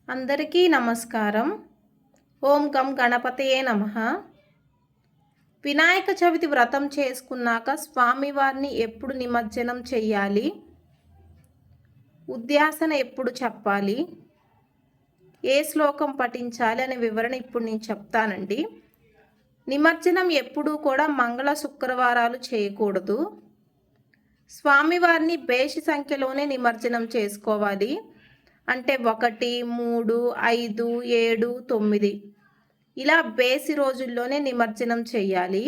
అందరికీ నమస్కారం. ఓం గం గణపతయే నమః. వినాయక చవితి వ్రతం చేసుకున్నాక స్వామివారిని ఎప్పుడు నిమజ్జనం చెయ్యాలి? ఉద్యాసన ఎప్పుడు చెప్పాలి? ఏ శ్లోకం పఠించాలి అనే వివరణ ఇప్పుడు నేను చెప్తానండి. నిమజ్జనం ఎప్పుడూ కూడా మంగళ శుక్రవారాలు చేయకూడదు. స్వామివారిని బేసి సంఖ్యలోనే నిమజ్జనం చేసుకోవాలి. అంటే 1, 3, 5, 7, 9 ఇలా బేసి రోజుల్లోనే నిమజ్జనం చేయాలి.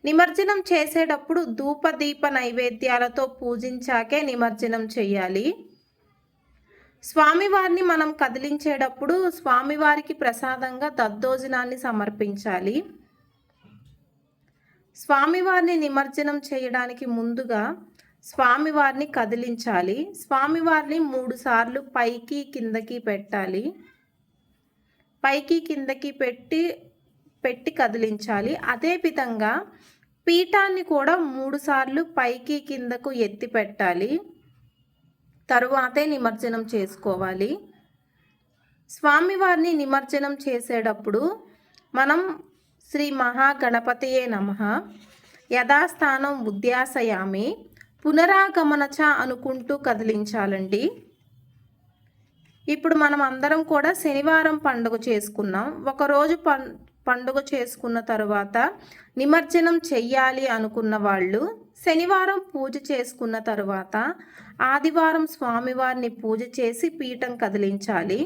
నిమజ్జనం చేసేటప్పుడు ధూపదీప నైవేద్యాలతో పూజించాకే నిమజ్జనం చేయాలి. స్వామివారిని మనం కదిలించేటప్పుడు స్వామివారికి ప్రసాదంగా దద్దోజనాన్ని సమర్పించాలి. స్వామివారిని నిమజ్జనం చేయడానికి ముందుగా స్వామివారిని కదిలించాలి. స్వామివారిని 3 సార్లు పైకి కిందకి పెట్టాలి. పైకి కిందకి పెట్టి కదిలించాలి. అదేవిధంగా పీఠాన్ని కూడా 3 సార్లు పైకి కిందకు ఎత్తి పెట్టాలి. తరువాతే నిమజ్జనం చేసుకోవాలి. స్వామివారిని నిమజ్జనం చేసేటప్పుడు మనం శ్రీ మహాగణపతయే నమః యథాస్థానం ఉద్యాసయామి పునరాగమనచ అనుకుంటూ కదిలించాలండి. ఇప్పుడు మనం అందరం కూడా శనివారం పండుగ చేసుకున్నాం. ఒకరోజు పండుగ చేసుకున్న తర్వాత నిమజ్జనం చెయ్యాలి అనుకున్న వాళ్ళు శనివారం పూజ చేసుకున్న తర్వాత ఆదివారం స్వామివారిని పూజ చేసి పీఠం కదిలించాలి.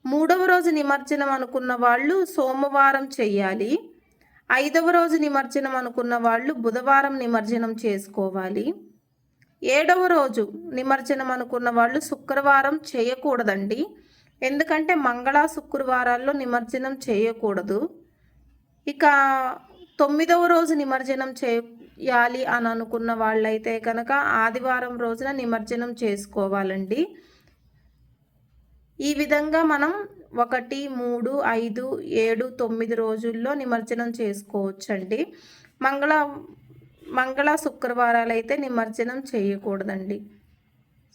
3వ రోజు నిమజ్జనం అనుకున్న వాళ్ళు సోమవారం చెయ్యాలి. 5వ రోజు నిమజ్జనం అనుకున్న వాళ్ళు బుధవారం నిమజ్జనం చేసుకోవాలి. 7వ రోజు నిమజ్జనం అనుకున్న వాళ్ళు శుక్రవారం చేయకూడదండి. ఎందుకంటే మంగళ శుక్రవారాల్లో నిమజ్జనం చేయకూడదు. ఇక 9వ రోజు నిమజ్జనం చేయాలి అని అనుకున్న వాళ్ళైతే కనుక ఆదివారం రోజున నిమజ్జనం చేసుకోవాలండి. ఈ విధంగా మనం 1, 3, 5, 7, 9 రోజుల్లో నిమజ్జనం చేసుకోవచ్చండి. మంగళ శుక్రవారాలు అయితే నిమజ్జనం చేయకూడదండి.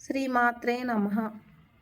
శ్రీమాత్రే నమః.